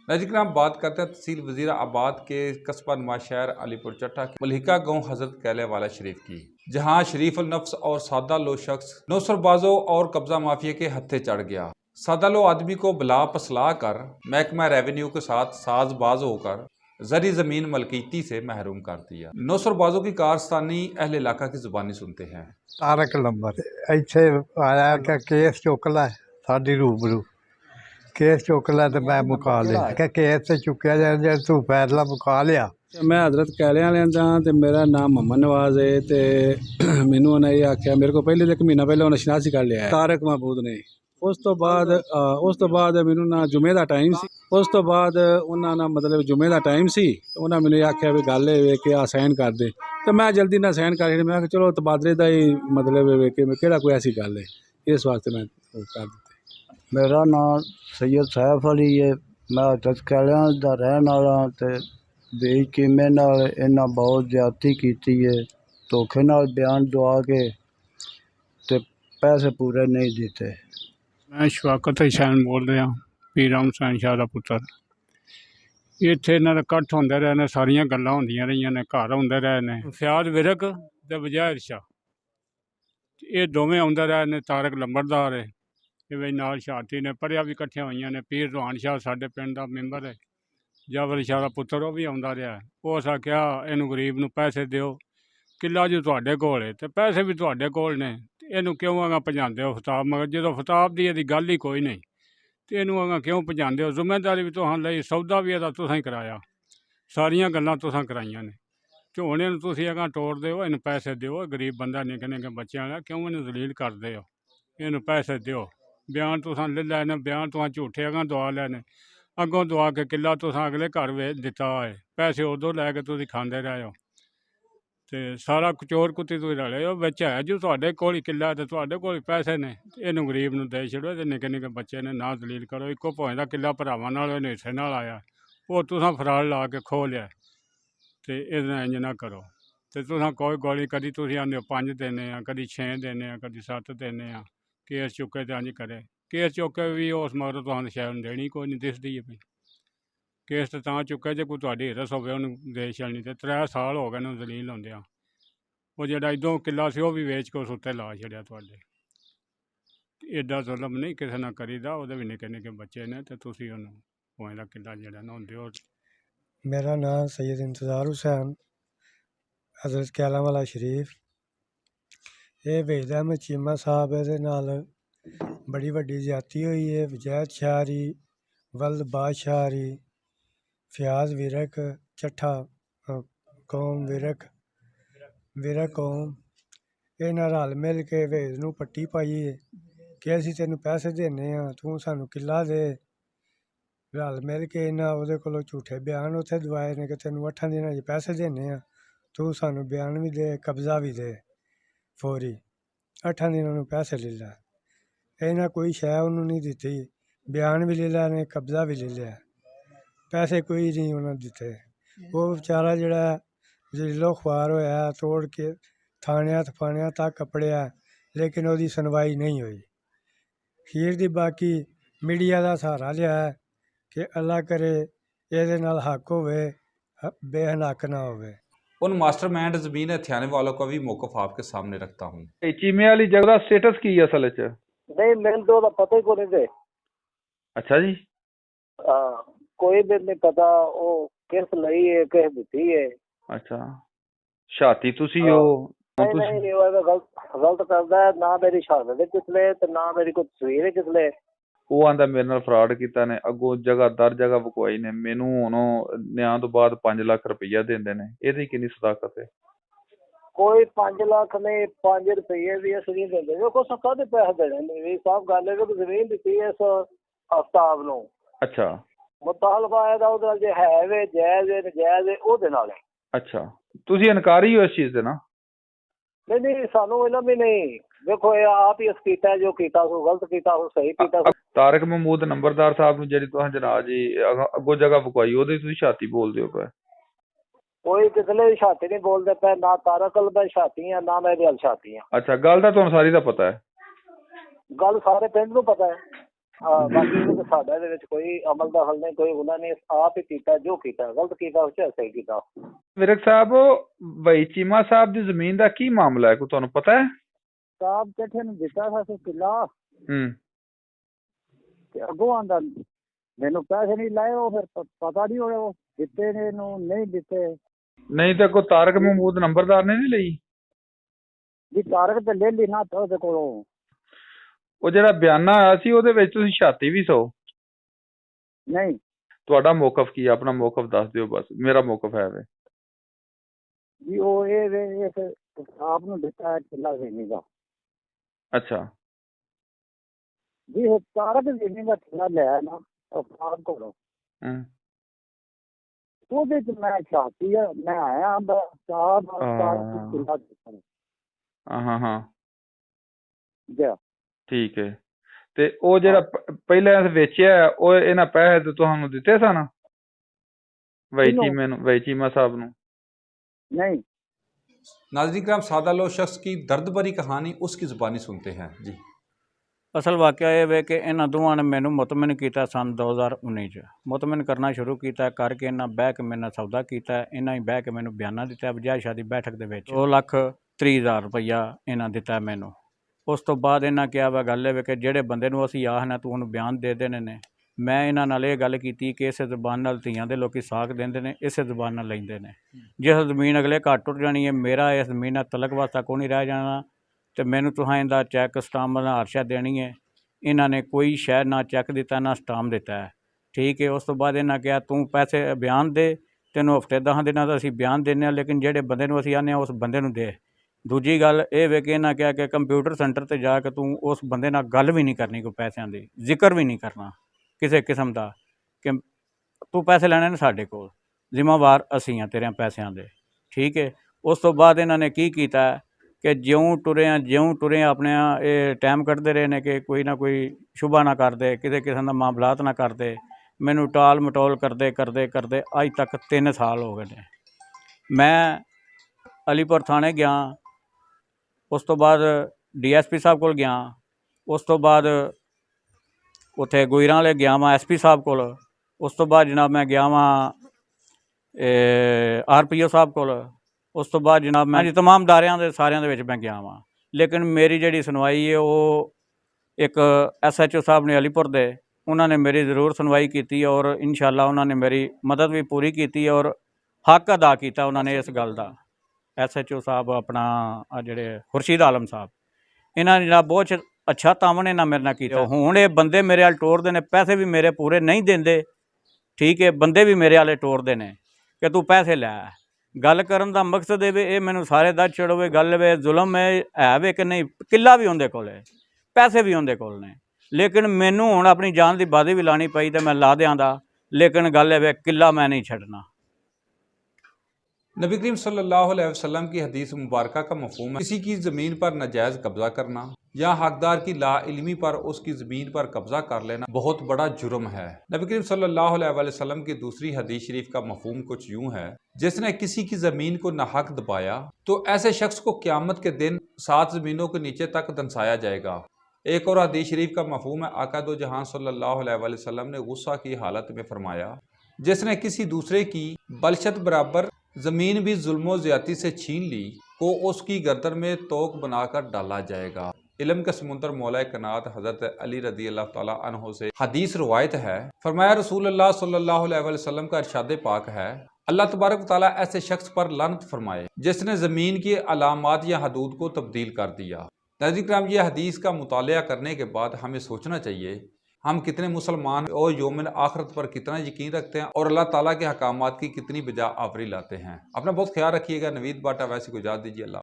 नाज़रीन, बात करते हैं तहसील वज़ीर आबाद के कस्बा नुमा शहर अलीपुर चट्टा के मलिका गांव हज़रत कैले वाला शरीफ की, जहां शरीफ नफ्स और सादा लो शख्स नौसरबाजों और कब्जा माफिया के हत्थे चढ़ गया। सादा लो आदमी को बिला पसला कर महकमा रेवेन्यू के साथ साजबाज होकर जरी ज़मीन मलकीती से महरूम कर दिया। नौसरबाजों की कारस्तानी अहले इलाका की ज़ुबानी सुनते हैं। तारक नंबर ਇੱਥੇ ਆਇਆ ਕਿ ਕੇਸ ਚੁੱਕ ਲੈ ਸਾਡੀ रूबरू ਕੇਸ ਚੁੱਕ ਲੈ ਤੇ ਮੈਂ ਮੁਕਾ ਲਿਆ ਕਿ ਕੇਸ ਤੇ ਚੁੱਕਿਆ ਜੇ ਤੂੰ ਫੈਸਲਾ ਮੁਕਾ ਲਿਆ। मैं हजरत कैले वाले दा ते मेरा नाम मोहम्मद नवाज है ते मैनू उन्हें ये आख्या मेरे को पहले एक महीना पहले उन्हें शनासी कर लिया तारक महमूद ने। उस तो बाद मैनू ना जुमे का टाइम सी। उस तो बाद उन्होंने ना मतलब जुमे का टाइम सी, उन्हें मैंने आख्या भी गल है कि आ साइन कर दे, तो मैं जल्दी ना साइन कर मैं चलो तबादले का ही मतलब है कि केड़ा कोई ऐसी गल है, इस वास्ते मैं कर दिते। मेरा नाम सैयद सैफ अली है, मैं हजरत कैलियां दा रहन वाला ते बेकीमे नाल इन्हां बहुत ज्यादती कीती है, धोखे नाल बयान दवा के ते पैसे पूरे नहीं दिते। मैं शवाकत हुसैन बोल रहा, पीर राम हुसैन शाह का पुत्र। इत्थे इन्हां दा इकट्ठ होंदे रहे ने, सारियां गल्लां होंदियां रहियां ने, घर होंदे रहे ने। फयाद विरक ते वज़ाहिर शाह ये दोवें आउंदे रहे ने। तारक लंबरदार है ये बई नाल शहादती ने पढ़िया भी इकट्ठियां होईयां ने। पीर रुहान शाह साडे पिंड दा मैंबर है, जावर शाह का पुत्र वो भी आउंदा रहा। उस आख्या इनू गरीब नू पैसे दिओ, किला जो तुहाडे कोल है ते पैसे भी तुहाडे कोल ने, इनू क्यों अगां भजांदे हो फताब? मगर जो फताब दी इहदी गल ही कोई नहीं तो इनू अगां क्यों भजांदे हो? जिम्मेदारी भी तुहां लई, सौदा भी इहदा तुसां ही कराया, सारियां गल्लां तुसां कराइयां ने, ते हुण इनू तुसीं अगां टोरदे हो। इनू पैसे दिओ, गरीब बंदा निक्के निक्के बच्चें दा, क्यों इनू दलील करदे हो? इनू पैसे दिओ। बयान तुसां ले लैने, बयान तुहां झूठे अगां दवा लैने, अगों दवा के किला तुसां अगले घर वेच दिता है, पैसे उदों लैके तुसीं खांदे रहे हो ते सारा चोर कुत्ती तुसीं रले हो। बिच है जो तुहाडे कोल ही किला ते तुहाडे कोल ही पैसे ने, इनू गरीब नू दे छड़ो ते निक्के निक्के बच्चे ने ना दलील करो। इक्को भोएं दा किला भरावां नाल इहने हिस्से नाल आया, वो तुसां फराड ला के खो लिया ते इहदे नाल इंज ना करो। ते तुसां कोई गौली कदी तुसीं आंदे हो 5 देने आ, कदी 6 देने आ, कदी 7 देने आ, केस चुके ते इंज करे। केस चुके भी उस मगर तुहां शैल देनी कोई नहीं दिसदी है पई। केस तो तां चुके जे कोई तुहाडी हिरस होवे उहनूं दे छड़नी। ते 3 साल हो गए उहनूं दलील होंदियां। वो जिहड़ा इदों किला सी वो भी वेच के उस उत्ते ला छड़िया तुहाडे। एडा जुल्म नहीं किसे नाल करीदा, ओहदे भी निक्के निक्के बच्चे ने ते तुसीं उहनूं भोएं दा किला जिहड़ा ना दिओ। मेरा नाम सैयद इंतज़ार हुसैन, हज़रत कैला वाला शरीफ। ये वेद अहमद चीमा साहब दे नाल बड़ी वड्डी ज्यादती हुई है। वजैद शाहरी, वल्द बादशाहरी, फयाज विरक चट्ठा कौम विरक कौम, इन्हां रल मिल के वेद नूं पट्टी पाई है कि असीं तैनूं पैसे देने आ, तूं सानूं किला दे। रल मिल के इन्हां उहदे कोलों झूठे बयान उत्थे दवाए ने कि तैनूं 8 दिनां च पैसे देने आ, तूं सानूं बयान भी दे, कब्जा भी दे फौरी, 8 दिनां नूं पैसे ले लै। इन्हां कोई शै उन्होंने नहीं दिती, बयान भी ले लिया ने, कब्जा भी ले लिया, पैसे कोई नहीं उन्होंने दिते। वो बेचारा जड़ा जलीलो ख्वार होया, तोड़ के थाणियां थफाणियां तक कपड़िया, लेकिन उसकी सुनवाई नहीं हुई। खीर दी बाकी मीडिया का सहारा लिया कि अल्लाह करे ये नाल हक होवे, बेहनक ना होवे। उन मास्टरमाइंड ज़मीन हथियाने वालों का भी मौक़िफ़ आपके सामने रखता हूँ। चीमे वाली जगह का स्टेटस की है असल च? नहीं, मैंने तो ਉਹਦਾ ਪਤਾ ਹੀ ਕੋਈ ਨਹੀਂ। अच्छा जी, कोई भी नहीं पता वो किस ਲਈ है, किस ਦਿੱਤੀ है। अच्छा, शाती तुसी हो? नहीं वो गलत करदा है ना। मेरी शहादत किसले ते ना मेरी कोई तस्वीर है किसले। ਉਹ ਆਂਦਾ ਮੇਰੇ ਨਾਲ ਫਰਾਡ ਕੀਤਾ ਨੇ, ਅੱਗੋਂ ਜਗ੍ਹਾ ਦਰ ਜਗ੍ਹਾ ਵਕਵਾਈ ਨੇ, ਮੈਨੂੰ ਹੁਣ ਨਿਆਂ ਤੋਂ ਬਾਅਦ 5 ਲੱਖ ਰੁਪਈਆ ਦਿੰਦੇ ਨੇ। ਇਹਦੀ ਕਿੰਨੀ ਸਦਾਕਤ ਹੈ? कोई 5 ਲੱਖ नहीं, 5 ਰੁਪਏ भी अस नहीं देंगे। देखो सका दे पैसे देने मेरी साहब गल है कि जमीन दी इस आफ्ताब ਨੂੰ। अच्छा, मुतालबा ਇਹਦਾ ਉਹਦਾ ਜੇ ਹੈ ਵੇ ਜਾਇਜ਼ ਹੈ ਨਜਾਇਜ਼ ਹੈ ਉਹਦੇ ਨਾਲ ਹੈ। अच्छा, ਤੁਸੀਂ ਇਨਕਾਰੀ ਹੋ ਇਸ ਚੀਜ਼ ਦੇ ਨਾ? नहीं सानू इन्हां भी नहीं। देखो ये आप ही कीता जो कीता सो गलत कीता सो सही कीता। ਤਾਰਕ ਮਹਿਮੂਦ ਨੰਬਰਦਾਰ ਸਾਹਿਬ ਨੂੰ ਜਿਹੜੀ ਤੁਸੀਂ ਜਨਾਬ ਜੀ ਅੱਗੋਂ ਜਗ੍ਹਾ ਵਕਵਾਈ, ਉਹਦੇ ਤੁਸੀਂ ਛਾਤੀ ਬੋਲਦੇ ਹੋ ਪਏ। कोई किसले भी छाती नहीं बोलते पे, ना तारक अल मैं छाती हाँ ना मेरे अल छाती हाँ। अच्छा, गल ਤਾਂ ਤੁਹਾਨੂੰ ਸਾਰੀ ਦਾ ਪਤਾ ਹੈ? गल सारे पिंड नूं पता है। ਬਾਕੀ ਉਹ ਸਾਡਾ ਇਹਦੇ ਵਿੱਚ ਕੋਈ ਅਮਲ ਦਾ ਹੱਲ ਨਹੀਂ, ਕੋਈ ਉਹਨਾਂ ਨੇ ਆਪ ਹੀ ਕੀਤਾ, ਜੋ ਕੀਤਾ ਗਲਤ ਕੀਤਾ ਉਸ 'ਚ ਸਹੀ ਕੀਤਾ। ਵਿਰਕ ਸਾਹਿਬ, ਭਾਈ ਚੀਮਾ ਸਾਹਿਬ ਦੀ ਜ਼ਮੀਨ ਦਾ ਕੀ ਮਾਮਲਾ ਹੈ, ਕੋਈ ਤੁਹਾਨੂੰ ਪਤਾ ਹੈ? ਸਾਹਿਬ ਕਿੱਥੇ ਨੂੰ ਦਿੱਤਾ ਸੀ ਕਿੱਲਾ, ਤੇ ਅੱਗੋਂ ਆਂਦਾ ਮੈਨੂੰ ਪੈਸੇ ਨਹੀਂ ਲਾਏ, ਉਹ ਫਿਰ ਪਤਾ ਨਹੀਂ ਹੋਇਆ ਉਹ ਦਿੱਤੇ ਨੇ ਇਹਨੂੰ ਨਹੀਂ ਦਿੱਤੇ। ਨਹੀਂ ਤਾਂ ਕੋਈ ਤਾਰਕ ਮਹਿਮੂਦ ਨੰਬਰਦਾਰ ਨੇ ਨਹੀਂ ਲਈ? ਜੀ ਤਾਰਕ ਤੇ ਲੈ ਲਈ ਨਾ ਤਾਂ ਉਹਦੇ ਕੋਲੋਂ। ਉਹ ਜਿਹੜਾ ਬਿਆਨਾ ਆਇਆ ਸੀ ਉਹਦੇ ਵਿੱਚ ਤੁਸੀਂ ਛਾਤੀ ਵੀ ਸੋ। ਨਹੀਂ ਤੁਹਾਡਾ ਮੌਕਫ ਕੀ ਹੈ? ਆਪਣਾ ਮੌਕਫ ਦੱਸ ਦਿਓ ਬਸ। ਮੇਰਾ ਮੌਕਫ ਹੈ ਵੇ ਜੀ ਉਹ ਇਹ ਆਪ ਨੂੰ ਦਿੱਤਾ ਹੈ ਕਿੱਲਾ ਜ਼ਮੀਨ ਦਾ। ਅੱਛਾ ਜੀ ਇਹ ਤਾਰਕ ਜ਼ਮੀਨ ਦਾ ਕਿੱਲਾ ਲਿਆ ਨਾ ਆਪ ਕੋਲੋਂ, ਉਹਦੇ ਚ ਮੈਂ ਛਾਤੀ ਆ, ਮੈਂ ਆਇਆ ਸਾਹਿਬ ਤਾਰਕ ਕਿੱਲਾ ਦਿੱਤਾ। ਹਾਂ ਜੀ ਠੀਕ ਹੈ। ਤੇ ਉਹ ਜਿਹੜਾ ਪਹਿਲਾਂ ਵੇਚਿਆ ਉਹ ਇਹਨਾਂ ਪੈਸੇ ਤੇ ਤੁਹਾਨੂੰ ਦਿੱਤੇ ਸਨ ਭਾਈ ਚੀਮਾ साहब ਨੂੰ? नहीं। नाज़रीन किराम, सादा लो शख्स की दर्द भरी कहानी उसकी ज़ुबानी सुनते हैं जी। असल वाक़या ये वे कि इन्होंने दोवां ने मैनू मुतमिन किया सन 2019 च मुतमिन करना शुरू किया करके इन्हें बह के मेरे नाल सौदा किया। इन्हें बह के मैनू बयाना दिता बजाय शादी बैठक के 2,30,000 रुपया इन्हें दिता मैनू। उस तो बाद इन्हें कहा वा गल है कि जेड़े बंदे नूं असीं आखना तू उन्हें बयान दे देने ने। मैं इन्हां नाल ये गल कीती कि इस ज़बान नाल धीआं दे लोकी साक देंदे ने, इस ज़बान नाल लैंदे ने। जिस ज़मीन अगले घट टुट जानी है, मेरा इस ज़मीन नाल तलक वास्ता कोई नहीं रह जाना। तो मैनू तुहां इहदा चैक स्टाम्प ना हर शै देनी है। इन्हां ने कोई शै ना चैक दिता ना स्टाम्प दिता है, ठीक है। उस तो बाद इन्हां कहा तू पैसे बयान दे, तैनूं हफ्ते 10 दिनां दा असीं बयान दिंदे हां, लेकिन जेहड़े बंदे नूं असीं आने उस बंदे नूं दे। दूजी गल ये वे कि इन्हां कहा कि कंप्यूटर सेंटर ते जाके तू उस बंदे नाल गल भी नहीं करनी, कोई पैसों की जिक्र भी नहीं करना किसी किस्म का कि तू पैसे लैने ने साडे कोल, जिम्मेवार असीं हां तेरे पैसों दे, ठीक है। उस तो बाद इन्होंने की कीता कि ज्यों टुरे अपने ये टाइम कढ़ते रहे ने कि कोई ना कोई शुभा ना करते, किसी किस्म का मामलात ना करते। मैनू टाल मटोल करते करते करते अज तक 3 साल हो गए ने। मैं अलीपुर थाने गया, उस तो बाद DSP साहब को गया, उस तो बाद उत्थे गुजरां वाले गया वां SP साहब को, उस तो बाद जनाब मैं गया वां RPO साहब को, उस तो बाद जनाब मैं तमाम दारियां दे सारियां दे विच मैं गया वां। लेकिन मेरी जिहड़ी सुनवाई है वो एक SHO साहब ने अलीपुर दे, उन्होंने मेरी ज़रूर सुनवाई की और इंशाअल्लाह उन्होंने मेरी मदद भी पूरी की और हक अदा किया उन्होंने इस गल का। SHO साहब अपना जिहड़े खुर्शीद आलम साहब, इन्होंने जनाब बहुत अच्छा तामन इन्हें मेरे नाल कीता। हुण ये बंदे मेरे वाल टोरदे ने, पैसे भी मेरे पूरे नहीं देंदे, ठीक है। बंदे भी मेरे वाले टोरदे ने कि तू पैसे लै। गल करन दा मकसद ये मैनू सारे दस छड़ोवे गल वे जुल्म है वे कि नहीं। किला भी उहदे कोल है, पैसे भी उहदे कोल ने, लेकिन मैनू हुण अपनी जान की बाधी भी लानी पई तो मैं ला दियांदा, लेकिन गल है वे किला मैं नहीं छड्डना। नबी करीम सल्लल्लाहु अलैहि वसल्लम की हदीस मुबारक का मफहूम है किसी की ज़मीन पर नाजायज़ कब्ज़ा करना या हकदार की लाइल्मी पर उसकी ज़मीन पर कब्ज़ा कर लेना बहुत बड़ा जुर्म है। नबी करीम सल्लल्लाहु अलैहि वसल्लम की दूसरी हदीस शरीफ का मफहूम कुछ यूँ है, जिसने किसी की ज़मीन को नाहक दबाया तो ऐसे शख्स को क़यामत के दिन 7 ज़मीनों के नीचे तक दंसाया जाएगा। एक और हदीस शरीफ का मफहूम है, आका दो जहां सल्लल्लाहु अलैहि वसल्लम ने गुस्सा की हालत में फरमाया, जिसने किसी दूसरे की बलशत बराबर ज़मीन भी जुल्म ज़्यादती से छीन ली को उसकी गर्दन में तोक बनाकर डाला जाएगा। इल्म के समुंदर मौला कनात हज़रत अली रज़ी अल्लाह तआला अन्हु से हदीस रवायत है, फरमाया रसूलुल्लाह सल्लल्लाहु अलैहि वसल्लम का इरशाद पाक है, अल्लाह तबारक तआला ऐसे शख्स पर लानत फरमाए जिसने ज़मीन की अलामात या हदूद को तब्दील कर दिया। नाज़रीन किराम, ये हदीस का मुतालिया करने के बाद हमें सोचना चाहिए हम कितने मुसलमान और यौमिल आखिरत पर कितना यकीन रखते हैं और अल्लाह ताला के हकामात की कितनी बजा आवरी लाते हैं। अपना बहुत ख्याल रखिएगा। नवीद बाटा वैसे को इजाज़त दीजिए। अल्लाह।